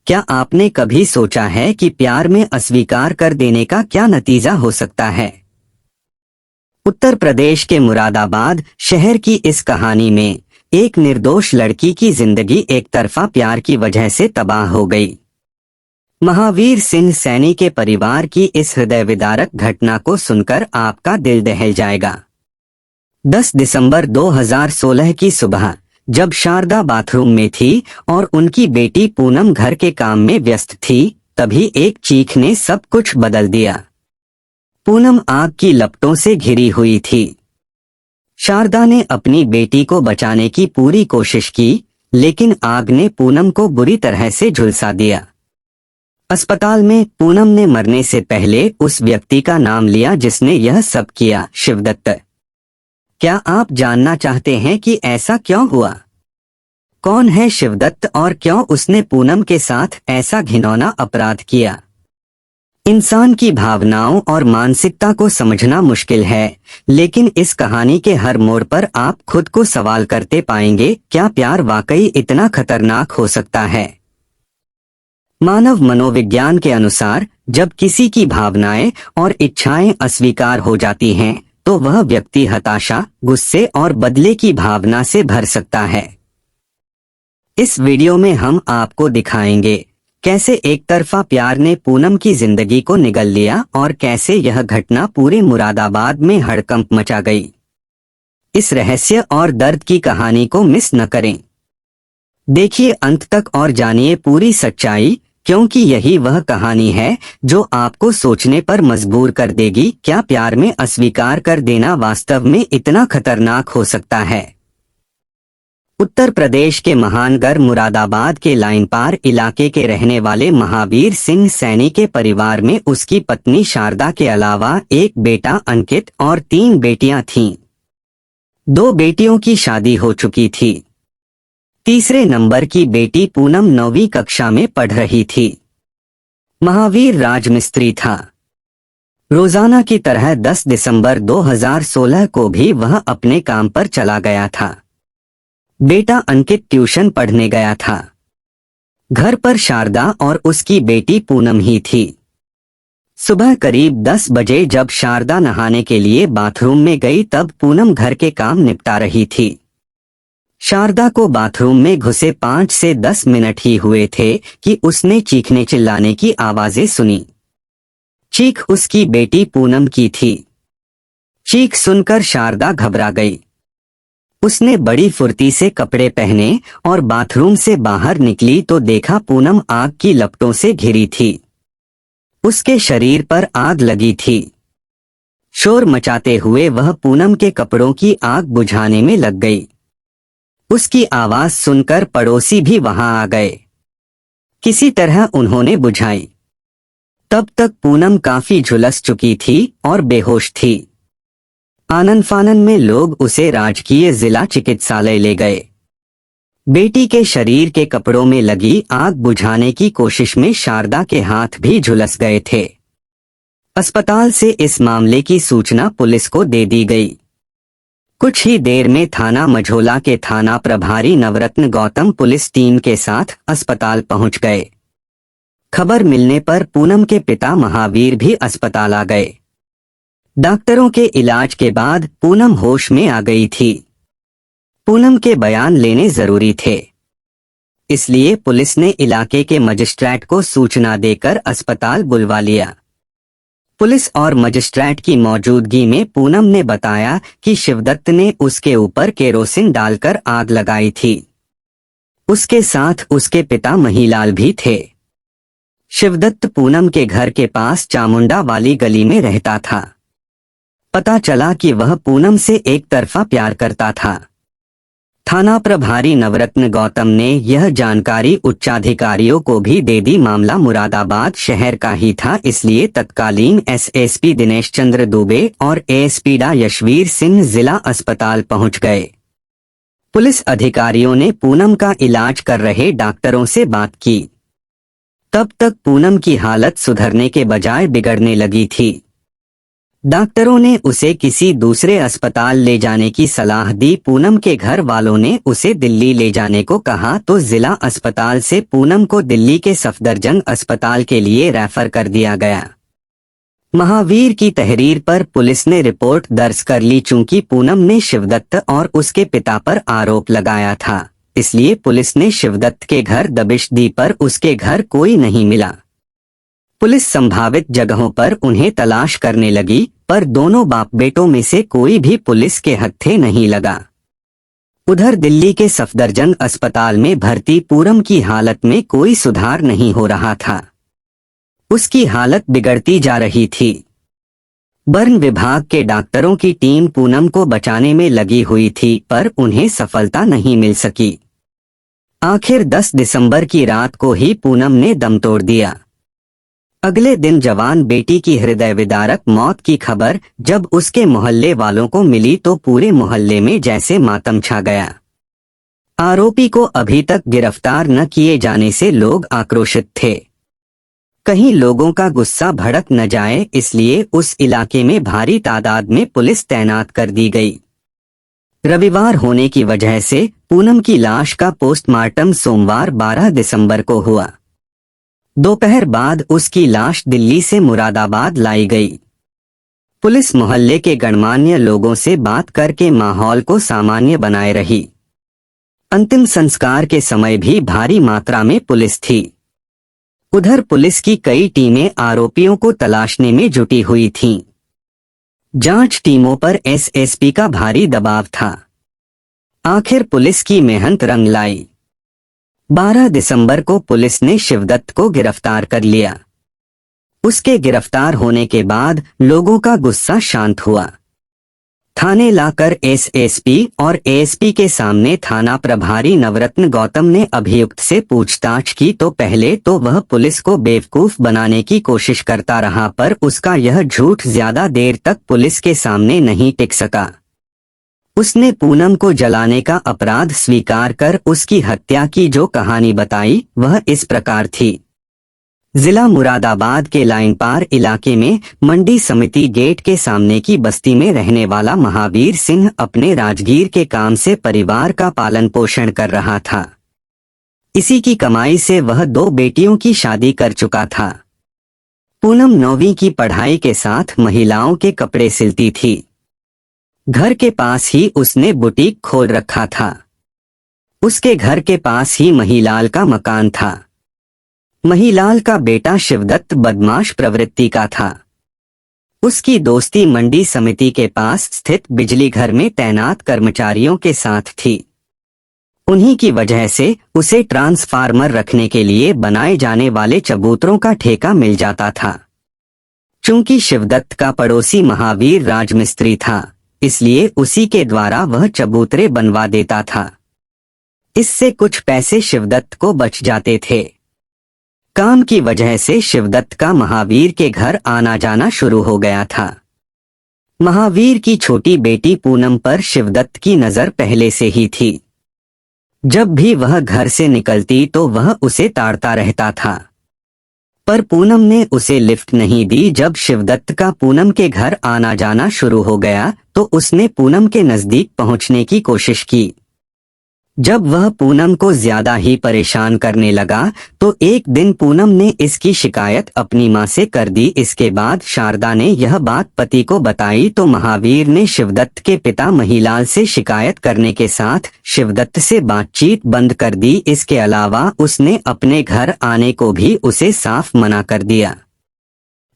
क्या आपने कभी सोचा है कि प्यार में अस्वीकार कर देने का क्या नतीजा हो सकता है? उत्तर प्रदेश के मुरादाबाद शहर की इस कहानी में एक निर्दोष लड़की की जिंदगी एक तरफा प्यार की वजह से तबाह हो गई। महावीर सिंह सैनी के परिवार की इस हृदय विदारक घटना को सुनकर आपका दिल दहल जाएगा। 10 दिसंबर 2016 की सुबह जब शारदा बाथरूम में थी और उनकी बेटी पूनम घर के काम में व्यस्त थी, तभी एक चीख ने सब कुछ बदल दिया। पूनम आग की लपटों से घिरी हुई थी। शारदा ने अपनी बेटी को बचाने की पूरी कोशिश की, लेकिन आग ने पूनम को बुरी तरह से झुलसा दिया। अस्पताल में पूनम ने मरने से पहले उस व्यक्ति का नाम लिया जिसने यह सब किया, शिवदत्त। क्या आप जानना चाहते हैं कि ऐसा क्यों हुआ? कौन है शिवदत्त और क्यों उसने पूनम के साथ ऐसा घिनौना अपराध किया? इंसान की भावनाओं और मानसिकता को समझना मुश्किल है, लेकिन इस कहानी के हर मोड़ पर आप खुद को सवाल करते पाएंगे, क्या प्यार वाकई इतना खतरनाक हो सकता है? मानव मनोविज्ञान के अनुसार जब किसी की भावनाएं और इच्छाएं अस्वीकार हो जाती हैं, तो वह व्यक्ति हताशा, गुस्से और बदले की भावना से भर सकता है। इस वीडियो में हम आपको दिखाएंगे कैसे एक तरफा प्यार ने पूनम की जिंदगी को निगल लिया और कैसे यह घटना पूरे मुरादाबाद में हड़कंप मचा गई। इस रहस्य और दर्द की कहानी को मिस न करें। देखिए अंत तक और जानिए पूरी सच्चाई, क्योंकि यही वह कहानी है जो आपको सोचने पर मजबूर कर देगी, क्या प्यार में अस्वीकार कर देना वास्तव में इतना खतरनाक हो सकता है? उत्तर प्रदेश के महानगर मुरादाबाद के लाइन पार इलाके के रहने वाले महावीर सिंह सैनी के परिवार में उसकी पत्नी शारदा के अलावा एक बेटा अंकित और 3 बेटियां थीं। 2 बेटियों की शादी हो चुकी थी। तीसरे नंबर की बेटी पूनम 9वीं कक्षा में पढ़ रही थी। महावीर राजमिस्त्री था। रोजाना की तरह 10 दिसंबर 2016 को भी वह अपने काम पर चला गया था। बेटा अंकित ट्यूशन पढ़ने गया था। घर पर शारदा और उसकी बेटी पूनम ही थी। सुबह करीब 10 बजे जब शारदा नहाने के लिए बाथरूम में गई, तब पूनम घर के काम निपटा रही थी। शारदा को बाथरूम में घुसे 5 से 10 मिनट ही हुए थे कि उसने चीखने चिल्लाने की आवाजें सुनी। चीख उसकी बेटी पूनम की थी। चीख सुनकर शारदा घबरा गई। उसने बड़ी फुर्ती से कपड़े पहने और बाथरूम से बाहर निकली तो देखा पूनम आग की लपटों से घिरी थी। उसके शरीर पर आग लगी थी। शोर मचाते हुए वह पूनम के कपड़ों की आग बुझाने में लग गई। उसकी आवाज सुनकर पड़ोसी भी वहां आ गए। किसी तरह उन्होंने बुझाई। तब तक पूनम काफी झुलस चुकी थी और बेहोश थी। आनन फानन में लोग उसे राजकीय जिला चिकित्सालय ले गए। बेटी के शरीर के कपड़ों में लगी आग बुझाने की कोशिश में शारदा के हाथ भी झुलस गए थे। अस्पताल से इस मामले की सूचना पुलिस को दे दी गई। कुछ ही देर में थाना मझोला के थाना प्रभारी नवरत्न गौतम पुलिस टीम के साथ अस्पताल पहुंच गए। खबर मिलने पर पूनम के पिता महावीर भी अस्पताल आ गए। डॉक्टरों के इलाज के बाद पूनम होश में आ गई थी। पूनम के बयान लेने जरूरी थे, इसलिए पुलिस ने इलाके के मजिस्ट्रेट को सूचना देकर अस्पताल बुलवा लिया। पुलिस और मजिस्ट्रेट की मौजूदगी में पूनम ने बताया कि शिवदत्त ने उसके ऊपर केरोसिन डालकर आग लगाई थी। उसके साथ उसके पिता महीलाल भी थे। शिवदत्त पूनम के घर के पास चामुंडा वाली गली में रहता था। पता चला कि वह पूनम से एक तरफा प्यार करता था। थाना प्रभारी नवरत्न गौतम ने यह जानकारी उच्चाधिकारियों को भी दे दी। मामला मुरादाबाद शहर का ही था, इसलिए तत्कालीन एसएसपी दिनेश चंद्र दुबे और एएसपी डा यशवीर सिंह जिला अस्पताल पहुंच गए। पुलिस अधिकारियों ने पूनम का इलाज कर रहे डॉक्टरों से बात की। तब तक पूनम की हालत सुधरने के बजाय बिगड़ने लगी थी। डॉक्टरों ने उसे किसी दूसरे अस्पताल ले जाने की सलाह दी। पूनम के घर वालों ने उसे दिल्ली ले जाने को कहा तो जिला अस्पताल से पूनम को दिल्ली के सफदरजंग अस्पताल के लिए रेफर कर दिया गया। महावीर की तहरीर पर पुलिस ने रिपोर्ट दर्ज कर ली। चूंकि पूनम ने शिवदत्त और उसके पिता पर आरोप लगाया था, इसलिए पुलिस ने शिवदत्त के घर दबिश दी, पर उसके घर कोई नहीं मिला। पुलिस संभावित जगहों पर उन्हें तलाश करने लगी, पर दोनों बाप बेटों में से कोई भी पुलिस के हत्थे नहीं लगा। उधर दिल्ली के सफदरजंग अस्पताल में भर्ती पूनम की हालत में कोई सुधार नहीं हो रहा था। उसकी हालत बिगड़ती जा रही थी। बर्न विभाग के डॉक्टरों की टीम पूनम को बचाने में लगी हुई थी, पर उन्हें सफलता नहीं मिल सकी। आखिर 10 दिसंबर की रात को ही पूनम ने दम तोड़ दिया। अगले दिन जवान बेटी की हृदय विदारक मौत की खबर जब उसके मोहल्ले वालों को मिली तो पूरे मोहल्ले में जैसे मातम छा गया। आरोपी को अभी तक गिरफ्तार न किए जाने से लोग आक्रोशित थे। कहीं लोगों का गुस्सा भड़क न जाए, इसलिए उस इलाके में भारी तादाद में पुलिस तैनात कर दी गई। रविवार होने की वजह से पूनम की लाश का पोस्टमार्टम सोमवार 12 दिसंबर को हुआ। दोपहर बाद उसकी लाश दिल्ली से मुरादाबाद लाई गई। पुलिस मोहल्ले के गणमान्य लोगों से बात करके माहौल को सामान्य बनाए रही। अंतिम संस्कार के समय भी भारी मात्रा में पुलिस थी। उधर पुलिस की कई टीमें आरोपियों को तलाशने में जुटी हुई थीं। जांच टीमों पर एसएसपी का भारी दबाव था। आखिर पुलिस की मेहनत रंग लाई। 12 दिसंबर को पुलिस ने शिवदत्त को गिरफ्तार कर लिया। उसके गिरफ्तार होने के बाद लोगों का गुस्सा शांत हुआ। थाने लाकर एसएसपी और एएसपी के सामने थाना प्रभारी नवरत्न गौतम ने अभियुक्त से पूछताछ की तो पहले तो वह पुलिस को बेवकूफ बनाने की कोशिश करता रहा, पर उसका यह झूठ ज्यादा देर तक पुलिस के सामने नहीं टिक सका। उसने पूनम को जलाने का अपराध स्वीकार कर उसकी हत्या की जो कहानी बताई वह इस प्रकार थी। जिला मुरादाबाद के लाइन पार इलाके में मंडी समिति गेट के सामने की बस्ती में रहने वाला महावीर सिंह अपने राजगीर के काम से परिवार का पालन पोषण कर रहा था। इसी की कमाई से वह 2 बेटियों की शादी कर चुका था। पूनम 9वीं की पढ़ाई के साथ महिलाओं के कपड़े सिलती थी। घर के पास ही उसने बुटीक खोल रखा था। उसके घर के पास ही महिलाल का मकान था। महिलाल का बेटा शिवदत्त बदमाश प्रवृत्ति का था। उसकी दोस्ती मंडी समिति के पास स्थित बिजली घर में तैनात कर्मचारियों के साथ थी। उन्हीं की वजह से उसे ट्रांसफार्मर रखने के लिए बनाए जाने वाले चबूतरों का ठेका मिल जाता था। चूंकि शिवदत्त का पड़ोसी महावीर राजमिस्त्री था, इसलिए उसी के द्वारा वह चबूतरे बनवा देता था। इससे कुछ पैसे शिवदत्त को बच जाते थे। काम की वजह से शिवदत्त का महावीर के घर आना जाना शुरू हो गया था। महावीर की छोटी बेटी पूनम पर शिवदत्त की नजर पहले से ही थी। जब भी वह घर से निकलती तो वह उसे ताड़ता रहता था, पर पूनम ने उसे लिफ्ट नहीं दी। जब शिवदत्त का पूनम के घर आना जाना शुरू हो गया तो उसने पूनम के नजदीक पहुंचने की कोशिश की। जब वह पूनम को ज्यादा ही परेशान करने लगा तो एक दिन पूनम ने इसकी शिकायत अपनी मां से कर दी। इसके बाद शारदा ने यह बात पति को बताई तो महावीर ने शिवदत्त के पिता महिलाल से शिकायत करने के साथ शिवदत्त से बातचीत बंद कर दी। इसके अलावा उसने अपने घर आने को भी उसे साफ मना कर दिया।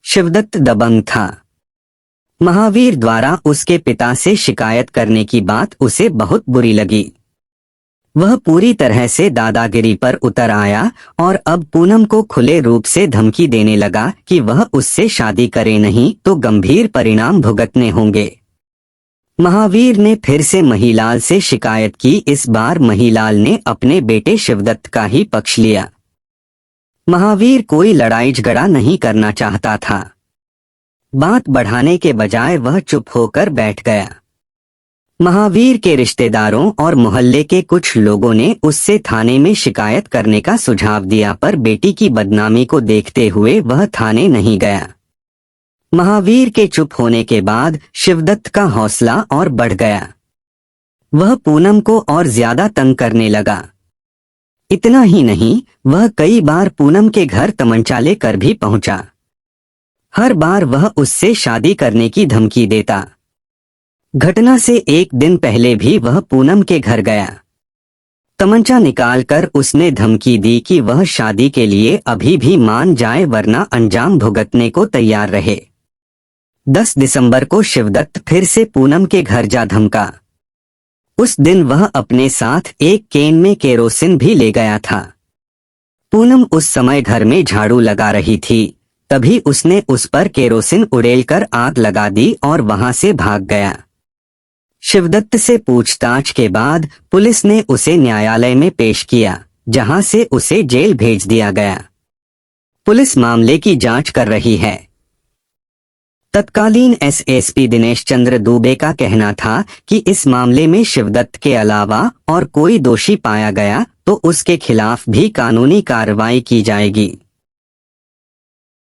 शिवदत्त दबंग था। महावीर द्वारा उसके पिता से शिकायत करने की बात उसे बहुत बुरी लगी। वह पूरी तरह से दादागिरी पर उतर आया और अब पूनम को खुले रूप से धमकी देने लगा कि वह उससे शादी करे नहीं तो गंभीर परिणाम भुगतने होंगे। महावीर ने फिर से महिलाल से शिकायत की। इस बार महिलाल ने अपने बेटे शिवदत्त का ही पक्ष लिया। महावीर कोई लड़ाई झगड़ा नहीं करना चाहता था। बात बढ़ाने के बजाय वह चुप होकर बैठ गया। महावीर के रिश्तेदारों और मोहल्ले के कुछ लोगों ने उससे थाने में शिकायत करने का सुझाव दिया, पर बेटी की बदनामी को देखते हुए वह थाने नहीं गया। महावीर के चुप होने के बाद शिवदत्त का हौसला और बढ़ गया। वह पूनम को और ज्यादा तंग करने लगा। इतना ही नहीं, वह कई बार पूनम के घर तमंचा लेकर भी पहुंचा। हर बार वह उससे शादी करने की धमकी देता। घटना से एक दिन पहले भी वह पूनम के घर गया। तमंचा निकालकर उसने धमकी दी कि वह शादी के लिए अभी भी मान जाए वरना अंजाम भुगतने को तैयार रहे। 10 दिसंबर को शिवदत्त फिर से पूनम के घर जा धमका। उस दिन वह अपने साथ एक केन में केरोसिन भी ले गया था। पूनम उस समय घर में झाड़ू लगा रही थी, तभी उसने उस पर केरोसिन उड़ेलकर आग लगा दी और वहां से भाग गया। शिवदत्त से पूछताछ के बाद पुलिस ने उसे न्यायालय में पेश किया, जहां से उसे जेल भेज दिया गया। पुलिस मामले की जांच कर रही है। तत्कालीन एसएसपी दिनेश चंद्र दुबे का कहना था कि इस मामले में शिवदत्त के अलावा और कोई दोषी पाया गया तो उसके खिलाफ भी कानूनी कार्रवाई की जाएगी।